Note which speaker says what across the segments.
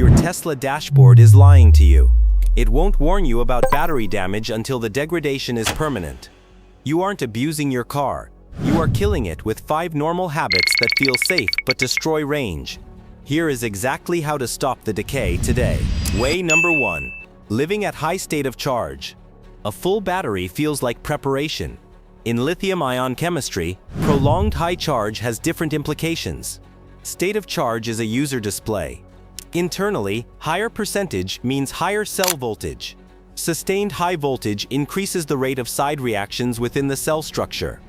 Speaker 1: your Tesla dashboard is lying to you. It won't warn you about battery damage until the degradation is permanent. You aren't abusing your car. You are killing it with 5 normal habits that feel safe but destroy range. Here is exactly how to stop the decay today. Way number 1. Living at high state of charge. A full battery feels like preparation. In lithium-ion chemistry, prolonged high charge has different implications. State of charge is a user display. Internally, higher percentage means higher cell voltage. Sustained high voltage increases the rate of side reactions within the cell structure.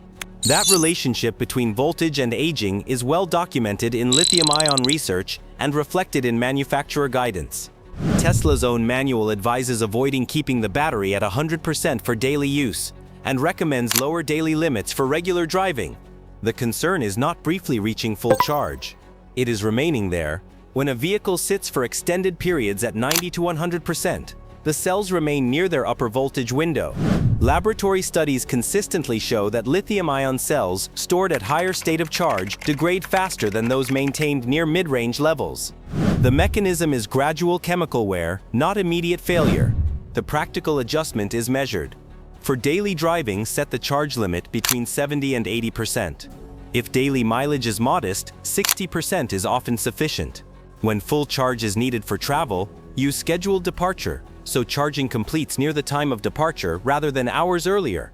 Speaker 1: That relationship between voltage and aging is well documented in lithium-ion research and reflected in manufacturer guidance. Tesla's own manual advises avoiding keeping the battery at 100% for daily use and recommends lower daily limits for regular driving. The concern is not briefly reaching full charge. It is remaining there. When a vehicle sits for extended periods at 90 to 100%, the cells remain near their upper voltage window. Laboratory studies consistently show that lithium-ion cells stored at higher state of charge degrade faster than those maintained near mid-range levels. The mechanism is gradual chemical wear, not immediate failure. The practical adjustment is measured. For daily driving, set the charge limit between 70 and 80%. If daily mileage is modest, 60% is often sufficient. When full charge is needed for travel, use scheduled departure, so charging completes near the time of departure rather than hours earlier.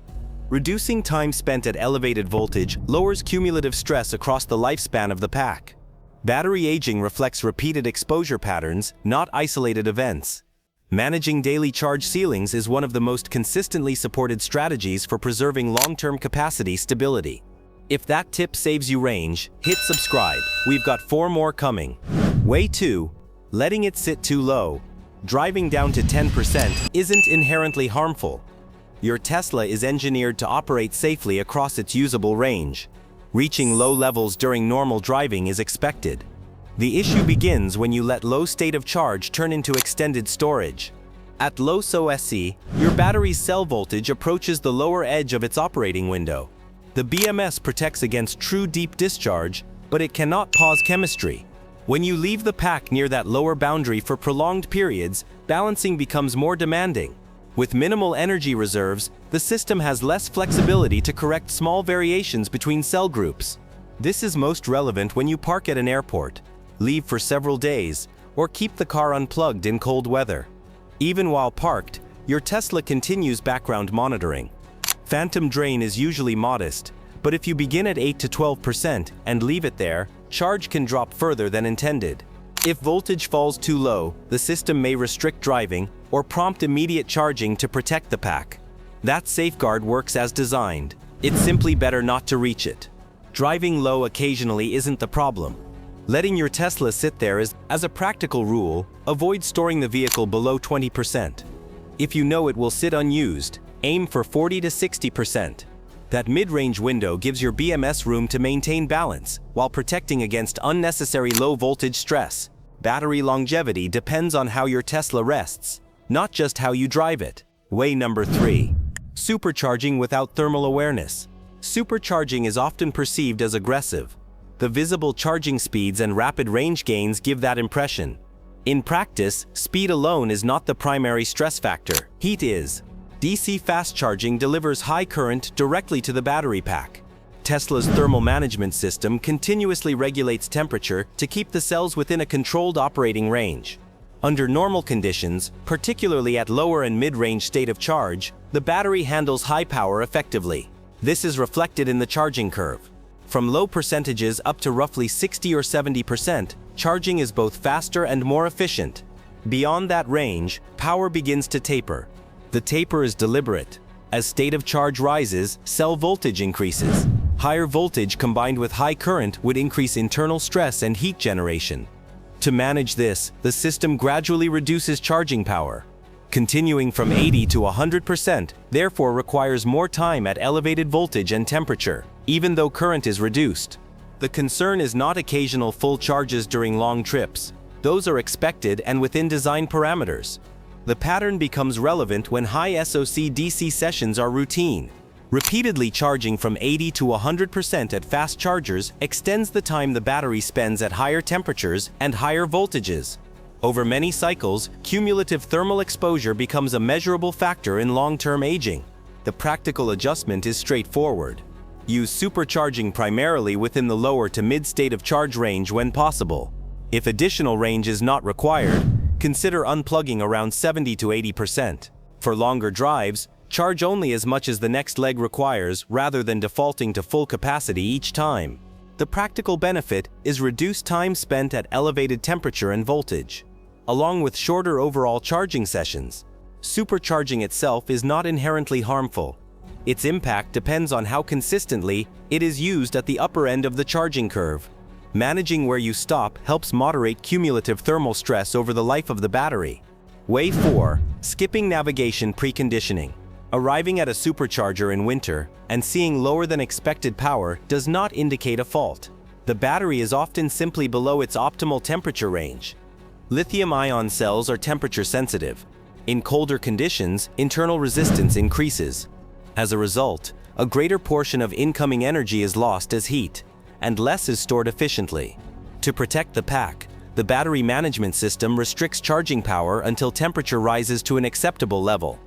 Speaker 1: Reducing time spent at elevated voltage lowers cumulative stress across the lifespan of the pack. Battery aging reflects repeated exposure patterns, not isolated events. Managing daily charge ceilings is one of the most consistently supported strategies for preserving long-term capacity stability. If that tip saves you range, hit subscribe. We've got 4 more coming. Way 2. Letting it sit too low. Driving down to 10% isn't inherently harmful. Your Tesla is engineered to operate safely across its usable range. Reaching low levels during normal driving is expected. The issue begins when you let low state of charge turn into extended storage. At low SOSC, your battery's cell voltage approaches the lower edge of its operating window. The BMS protects against true deep discharge, but it cannot pause chemistry. When you leave the pack near that lower boundary for prolonged periods, balancing becomes more demanding. With minimal energy reserves, the system has less flexibility to correct small variations between cell groups. This is most relevant when you park at an airport, leave for several days, or keep the car unplugged in cold weather. Even while parked, your Tesla continues background monitoring. Phantom drain is usually modest, but if you begin at 8 to 12% and leave it there, charge can drop further than intended. If voltage falls too low, the system may restrict driving or prompt immediate charging to protect the pack. That safeguard works as designed. It's simply better not to reach it. Driving low occasionally isn't the problem. Letting your Tesla sit there is, as a practical rule, avoid storing the vehicle below 20%. If you know it will sit unused, aim for 40 to 60%. That mid-range window gives your BMS room to maintain balance while protecting against unnecessary low-voltage stress. Battery longevity depends on how your Tesla rests, not just how you drive it. Way number 3. Supercharging without thermal awareness. Supercharging is often perceived as aggressive. The visible charging speeds and rapid range gains give that impression. In practice, speed alone is not the primary stress factor. Heat is. DC fast charging delivers high current directly to the battery pack. Tesla's thermal management system continuously regulates temperature to keep the cells within a controlled operating range. Under normal conditions, particularly at lower and mid-range state of charge, the battery handles high power effectively. This is reflected in the charging curve. From low percentages up to roughly 60 or 70%, charging is both faster and more efficient. Beyond that range, power begins to taper. The taper is deliberate. As state of charge rises, cell voltage increases. Higher voltage combined with high current would increase internal stress and heat generation. To manage this, the system gradually reduces charging power. Continuing from 80 to 100% therefore requires more time at elevated voltage and temperature, even though current is reduced. The concern is not occasional full charges during long trips. Those are expected and within design parameters. The pattern becomes relevant when high SOC DC sessions are routine. Repeatedly charging from 80 to 100% at fast chargers extends the time the battery spends at higher temperatures and higher voltages. Over many cycles, cumulative thermal exposure becomes a measurable factor in long-term aging. The practical adjustment is straightforward. Use supercharging primarily within the lower to mid-state of charge range when possible. If additional range is not required, consider unplugging around 70 to 80%. For longer drives, charge only as much as the next leg requires rather than defaulting to full capacity each time. The practical benefit is reduced time spent at elevated temperature and voltage, along with shorter overall charging sessions. Supercharging itself is not inherently harmful. Its impact depends on how consistently it is used at the upper end of the charging curve. Managing where you stop helps moderate cumulative thermal stress over the life of the battery. Way 4. Skipping navigation preconditioning. Arriving at a supercharger in winter and seeing lower than expected power does not indicate a fault. The battery is often simply below its optimal temperature range. Lithium-ion cells are temperature sensitive. In colder conditions, internal resistance increases. As a result, a greater portion of incoming energy is lost as heat, and less is stored efficiently. To protect the pack, the battery management system restricts charging power until temperature rises to an acceptable level.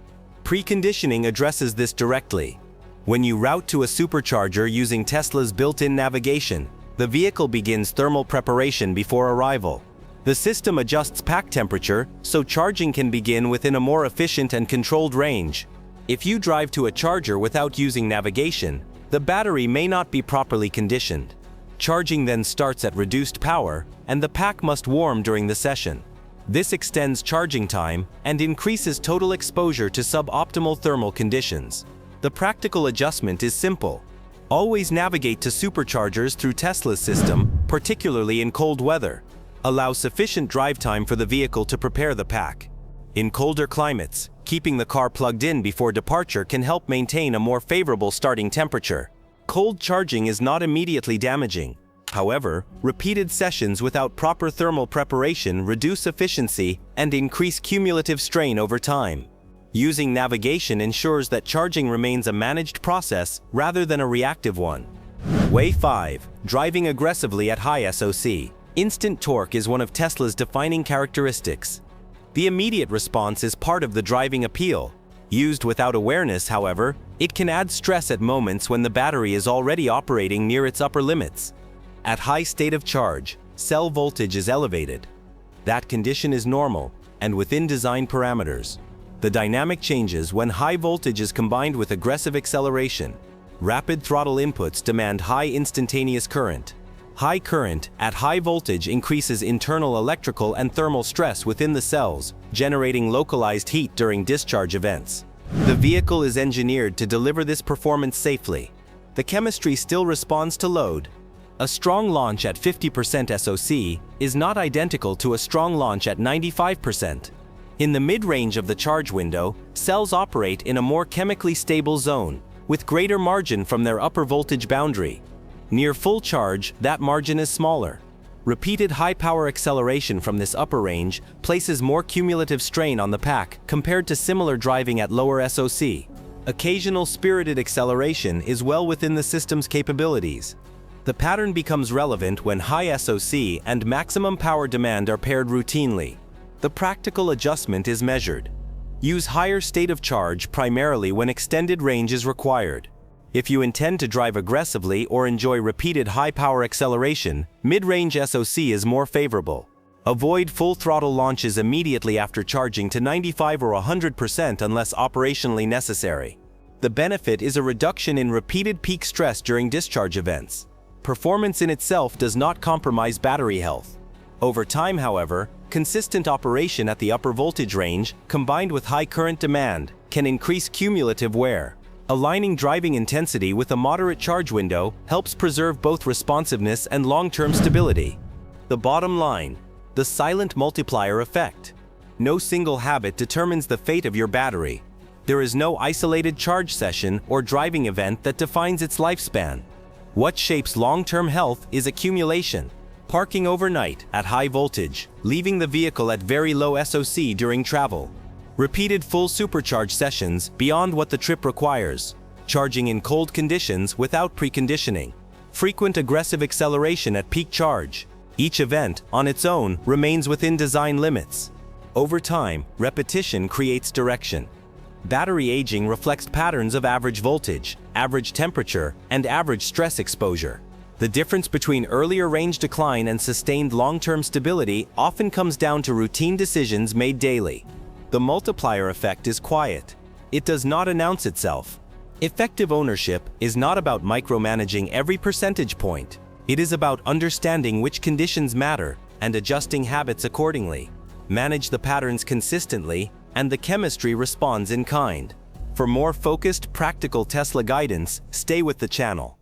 Speaker 1: Preconditioning addresses this directly. When you route to a supercharger using Tesla's built-in navigation, the vehicle begins thermal preparation before arrival. The system adjusts pack temperature so charging can begin within a more efficient and controlled range. If you drive to a charger without using navigation, the battery may not be properly conditioned. Charging then starts at reduced power, and the pack must warm during the session. This extends charging time and increases total exposure to suboptimal thermal conditions. The practical adjustment is simple. Always navigate to superchargers through Tesla's system, particularly in cold weather. Allow sufficient drive time for the vehicle to prepare the pack. In colder climates, keeping the car plugged in before departure can help maintain a more favorable starting temperature. Cold charging is not immediately damaging. However, repeated sessions without proper thermal preparation reduce efficiency and increase cumulative strain over time. Using navigation ensures that charging remains a managed process rather than a reactive one. Way 5. Driving aggressively at high SOC. Instant torque is one of Tesla's defining characteristics. The immediate response is part of the driving appeal. Used without awareness, however, it can add stress at moments when the battery is already operating near its upper limits. At high state of charge, cell voltage is elevated. That condition is normal and within design parameters. The dynamic changes when high voltage is combined with aggressive acceleration. Rapid throttle inputs demand high instantaneous current. High current at high voltage increases internal electrical and thermal stress within the cells, generating localized heat during discharge events. The vehicle is engineered to deliver this performance safely. The chemistry still responds to load. A strong launch at 50% SOC is not identical to a strong launch at 95%. In the mid-range of the charge window, cells operate in a more chemically stable zone, with greater margin from their upper voltage boundary. Near full charge, that margin is smaller. Repeated high-power acceleration from this upper range places more cumulative strain on the pack compared to similar driving at lower SOC. Occasional spirited acceleration is well within the system's capabilities. The pattern becomes relevant when high SOC and maximum power demand are paired routinely. The practical adjustment is measured. Use higher state of charge primarily when extended range is required. If you intend to drive aggressively or enjoy repeated high-power acceleration, mid-range SOC is more favorable. Avoid full throttle launches immediately after charging to 95 or 100% unless operationally necessary. The benefit is a reduction in repeated peak stress during discharge events. Performance in itself does not compromise battery health. Over time, however, consistent operation at the upper voltage range, combined with high current demand, can increase cumulative wear. Aligning driving intensity with a moderate charge window helps preserve both responsiveness and long-term stability. The bottom line: the silent multiplier effect. No single habit determines the fate of your battery. There is no isolated charge session or driving event that defines its lifespan. What shapes long-term health is accumulation. Parking overnight at high voltage, leaving the vehicle at very low SOC during travel. Repeated full supercharge sessions beyond what the trip requires. Charging in cold conditions without preconditioning. Frequent aggressive acceleration at peak charge. Each event, on its own, remains within design limits. Over time, repetition creates direction. Battery aging reflects patterns of average voltage, average temperature, and average stress exposure. The difference between earlier range decline and sustained long-term stability often comes down to routine decisions made daily. The multiplier effect is quiet. It does not announce itself. Effective ownership is not about micromanaging every percentage point. It is about understanding which conditions matter and adjusting habits accordingly. Manage the patterns consistently, and the chemistry responds in kind. For more focused, practical Tesla guidance, stay with the channel.